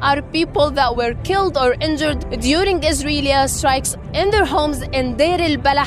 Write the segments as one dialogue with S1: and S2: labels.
S1: Are people that were killed or injured during Israeli strikes in their homes in Deir al-Balah,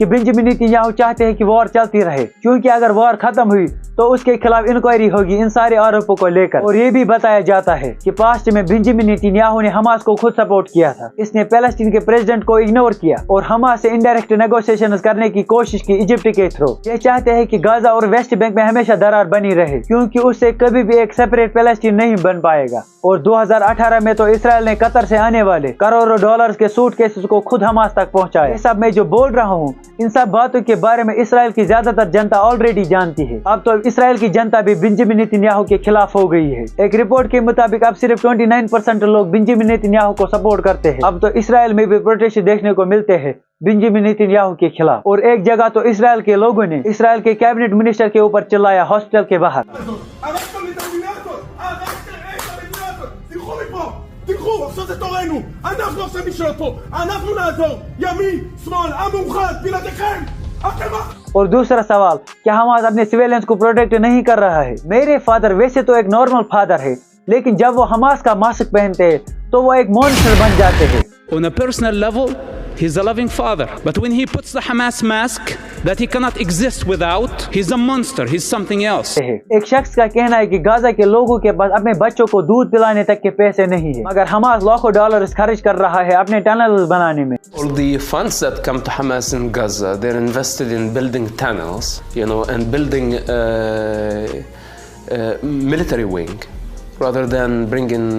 S2: کہ Benjamin نیتنیاہو چاہتے ہیں کہ وار چلتی رہے، کیونکہ اگر وار ختم ہوئی تو اس کے خلاف انکوائری ہوگی ان سارے آروپوں کو لے کر۔ اور یہ بھی بتایا جاتا ہے کہ پاسٹ میں بنجامن نیتنیاہو نے حماس کو خود سپورٹ کیا تھا، اس نے فلسطین کے پریزیڈنٹ کو اگنور کیا اور حماس سے انڈائریکٹ نیگوشیشنز کرنے کی کوشش کی ایجپٹ کے تھرو۔ یہ چاہتے ہیں کہ غزہ اور ویسٹ بینک میں ہمیشہ درار بنی رہے، کیونکہ اس سے کبھی بھی ایک سیپریٹ فلسطین نہیں بن پائے گا۔ اور 2018 میں تو اسرائیل نے قطر سے آنے والے کروڑوں ڈالرز کے سوٹ کیسز کو خود حماس تک پہنچایا۔ یہ سب میں جو بول رہا ہوں ان سب باتوں کے بارے میں اسرائیل کی زیادہ تر جنتا آلریڈی جانتی ہے۔ اب تو اسرائیل کی جنتا بھی بنجامن نیتنیاہو کے خلاف ہو گئی ہے۔ ایک رپورٹ کے مطابق اب صرف 29% لوگ بنجامن نیتنیاہو کو سپورٹ کرتے ہیں۔ اب تو اسرائیل میں بھی پروٹیسٹ دیکھنے کو ملتے ہیں بنجامن نیتنیاہو کے خلاف، اور ایک جگہ تو اسرائیل کے لوگوں نے اسرائیل کے کیبنٹ منسٹر کے اوپر چلایا ہاسپٹل کے باہر۔
S3: עכשיו זה תורנו, אנחנו עכשיו נשאר פה, אנחנו נעזור, ימין, שמאל, עם מאוחד, בלעדיכם, אתם
S2: اور دوسرا سوال، کیا حماس اپنے سویلینس کو پروٹیکٹ نہیں کر رہا ہے؟ میرے فادر ویسے تو ایک نارمل فادر ہے، لیکن جب وہ حماس کا ماسک پہنتے ہیں تو وہ ایک مونسٹر بن جاتے ہیں۔
S4: On a personal level, he's a loving father. But when he puts the Hamas mask that he cannot exist without, he's a monster, he's something else.
S2: ایک شخص کا کہنا ہے کہ غزہ کے لوگوں کے پاس اپنے بچوں کو دودھ پلانے تک کے پیسے نہیں ہیں، مگر حماس لاکھوں ڈالرز خرچ کر رہا ہے اپنے ٹنلز بنانے میں۔
S5: All the funds that come to Hamas in Gaza, they're invested in building tunnels, and building military wing, rather than bringing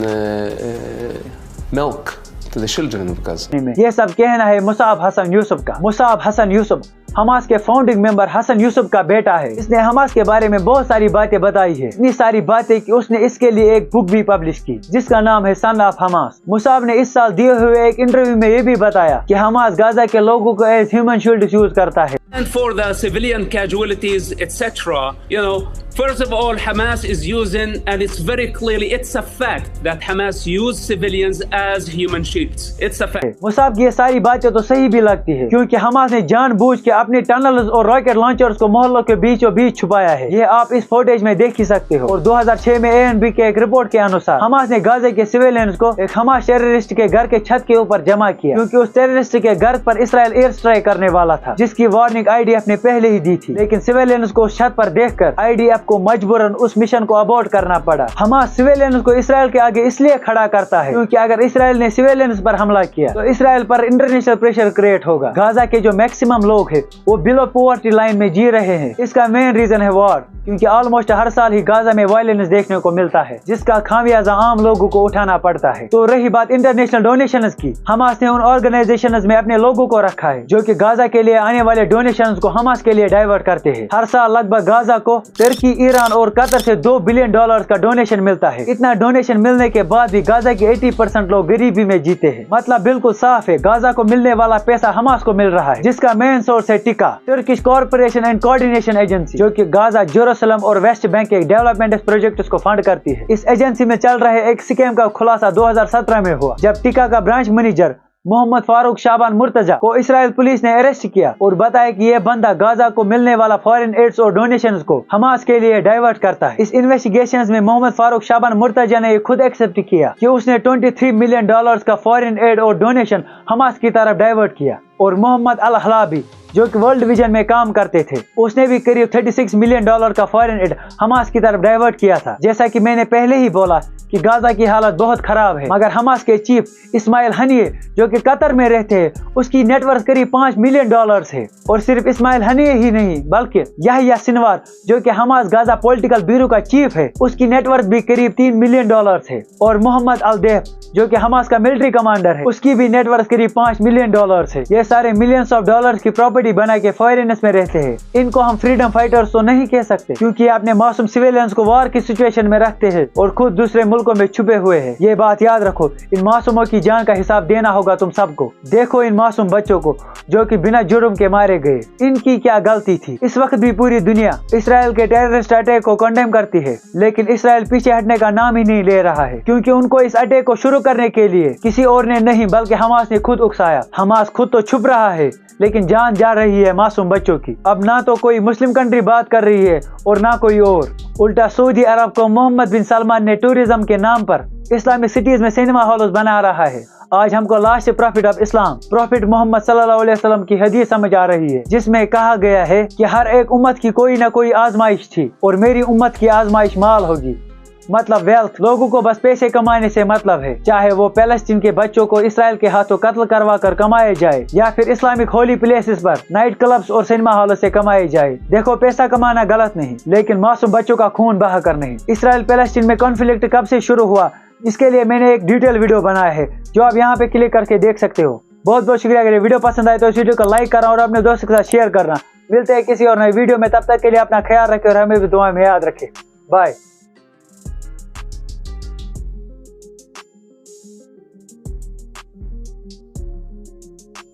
S5: milk to the children of Gaza.
S2: یہ سب کہنا ہے مصعب حسن یوسف کا۔ مصعب حسن یوسف حماس کے فاؤنڈنگ ممبر حسن یوسف کا بیٹا ہے۔ اس نے حماس کے بارے میں بہت ساری باتیں بتائی ہے، اتنی ساری باتیں کہ اس نے اس کے لیے ایک بک بھی پبلش کی جس کا نام ہے سن آف حماس۔ مصعب نے اس سال دیے ہوئے ایک انٹرویو میں یہ بھی بتایا کہ حماس غزہ کے لوگوں کو ایز ہیومن شیلڈ یوز کرتا ہے۔
S4: And for the civilian casualties, etc., first of all, Hamas is using, and it's very clearly, it's a fact that Hamas use civilians as human shields. It's a fact.
S2: Musab کی یہ ساری باتیں تو صحیح بھی لگتی ہے، کیونکہ حماس نے جان بوجھ کے اپنے ٹنلز اور راکٹ لانچرز کو محلوں کے بیچوں بیچ چھپایا ہے۔ یہ آپ اس فوٹیج میں دیکھ ہی سکتے ہو۔ اور 2006 میں ANB کے ایک رپورٹ کے انوسار حماس نے غزہ کے سویلینز کو ایک حماس ٹیررسٹ کے گھر کے چھت کے اوپر جمع کیا، کیونکہ اس ٹیررسٹ کے گھر پر اسرائیل ایئر اسٹرائک کرنے والا تھا، جس کی وارننگ IDF نے پہلے ہی دی تھی، لیکن سویلینز کو اس چھت پر دیکھ کر IDF کو مجبوراً اس مشن کو ابورٹ کرنا پڑا۔ حماس سویلینز کو اسرائیل کے آگے اس لیے کھڑا کرتا ہے کیونکہ اگر اسرائیل نے سویلینز پر حملہ کیا تو اسرائیل پر انٹرنیشنل پریشر کریٹ ہوگا۔ غزہ کے جو میکسیمم لوگ ہیں وہ بلو پاورٹی لائن میں جی رہے ہیں۔ اس کا مین ریزن ہے وار، کیونکہ آلموسٹ ہر سال ہی غزہ میں وائلنس دیکھنے کو ملتا ہے جس کا خمیازہ عام لوگوں کو اٹھانا پڑتا ہے۔ تو رہی بات انٹرنیشنل ڈونیشنز کی، حماس نے ان آرگنائزیشنز میں اپنے لوگوں کو رکھا ہے جو کہ غزہ کے لیے آنے والے ڈونیشنز کو حماس کے لیے ڈائیورٹ کرتے ہیں۔ ہر سال لگ بھگ غزہ کو ترکی، ایران اور قطر سے $2 بلین کا ڈونیشن ملتا ہے۔ اتنا ڈونیشن ملنے کے بعد بھی غزہ کے 80% لوگ غریبی میں جیتے ہیں۔ مطلب بالکل صاف ہے، غزہ کو ملنے والا پیسہ حماس کو مل رہا ہے، جس کا مین سورس ہے tikka, Turkish corporation and coordination agency, جو کہ غزہ، جیروسلم اور ویسٹ بینک کے ڈیولپمنٹ پروجیکٹس کو فنڈ کرتی ہے۔ اس ایجنسی میں چل رہے ایک سکیم کا خلاصہ 2017 میں ہوا، جب ٹکا کا برانچ مینیجر محمد فاروق شعبان مرتضی کو اسرائیل پولیس نے اریسٹ کیا اور بتایا کہ یہ بندہ غزہ کو ملنے والا فارن ایڈز اور ڈونیشنز کو حماس کے لیے ڈائیورٹ کرتا ہے۔ اس انویسٹیگیشنز میں محمد فاروق شعبان مرتضی نے یہ خود ایکسپٹ کیا کہ اس نے $23 ملین کا فارن ایڈ اور ڈونیشن حماس کی طرف ڈائیورٹ کیا۔ اور محمد الحلابی جو کہ ورلڈ ویژن میں کام کرتے تھے، اس نے بھی قریب $36 ملین کا فارن ایڈ حماس کی طرف ڈائیورٹ کیا تھا۔ جیسا کہ میں نے پہلے ہی بولا کہ غزہ کی حالت بہت خراب ہے، مگر حماس کے چیف اسماعیل ہنیے جو کہ قطر میں رہتے ہیں، اس کی نیٹ ورتھ قریب $5 ملین ہے۔ اور صرف اسماعیل ہنیے ہی نہیں بلکہ یحییٰ سنوار جو کہ حماس غزہ پولیٹیکل بیورو کا چیف ہے، اس کی نیٹ ورتھ بھی قریب $3 ملین ہے۔ اور محمد الدیف جو کہ حماس کا ملٹری کمانڈر ہے، اس کی بھی نیٹ ورتھ قریب $5 ملین ہے۔ یہ سارے ملینز آف ڈالرز کی پراپرٹی بنا کے فارنرز میں رہتے ہیں۔ ان کو ہم فریڈم فائٹرز تو نہیں کہہ سکتے کیونکہ یہ اپنے معصوم سویلینز کو وار کی سچویشن میں رکھتے ہیں اور خود دوسرے ملکوں میں چھپے ہوئے ہیں۔ یہ بات یاد رکھو، ان معصوموں کی جان کا حساب دینا ہوگا تم سب کو۔ دیکھو ان معصوم بچوں کو جو کہ بنا جرم کے مارے گئے، ان کی کیا غلطی تھی؟ اس وقت بھی پوری دنیا اسرائیل کے ٹیررسٹ اٹیک کو کنڈیم کرتی ہے، لیکن اسرائیل پیچھے ہٹنے کا نام ہی نہیں لے رہا ہے کیونکہ ان کو اس اٹیک کو شروع کرنے کے لیے کسی اور نے نہیں بلکہ حماس نے خود اکسایا۔ حماس خود تو چھپ رہا ہے لیکن جان جا رہی ہے معصوم بچوں کی۔ اب نہ تو کوئی مسلم کنٹری بات کر رہی ہے اور نہ کوئی اور، الٹا سعودی عرب کو محمد بن سلمان نے ٹوریزم کے نام پر اسلامک سٹیز میں سینما ہالز بنا رہا ہے۔ آج ہم کو last prophet of Islam prophet Muhammad صلی اللہ علیہ وسلم کی حدیث سمجھ آ رہی ہے، جس میں کہا گیا ہے کہ ہر ایک امت کی کوئی نہ کوئی آزمائش تھی اور میری امت کی آزمائش مال ہوگی، مطلب ویلتھ۔ لوگوں کو بس پیسے کمانے سے مطلب ہے، چاہے وہ فلسطین کے بچوں کو اسرائیل کے ہاتھوں قتل کروا کر کمائے جائے یا پھر اسلامک ہولی پلیسز پر نائٹ کلبز اور سینما ہالوں سے کمائے جائے۔ دیکھو، پیسہ کمانا غلط نہیں، لیکن معصوم بچوں کا خون بہا کر نہیں۔ اسرائیل فلسطین میں کانفلکٹ کب سے شروع ہوا، اس کے لیے میں نے ایک ڈیٹیل ویڈیو بنایا ہے جو آپ یہاں پہ کلک کر کے دیکھ سکتے ہو۔ بہت بہت شکریہ۔ اگر یہ ویڈیو پسند آئے تو اس ویڈیو کو لائک کرنا اور اپنے دوستوں کے ساتھ شیئر کرنا۔ ملتے ہیں کسی اور نئے ویڈیو میں، تب تک کے لیے اپنا خیال رکھیں اور ہمیں بھی دعا میں یاد رکھیں۔ بائے۔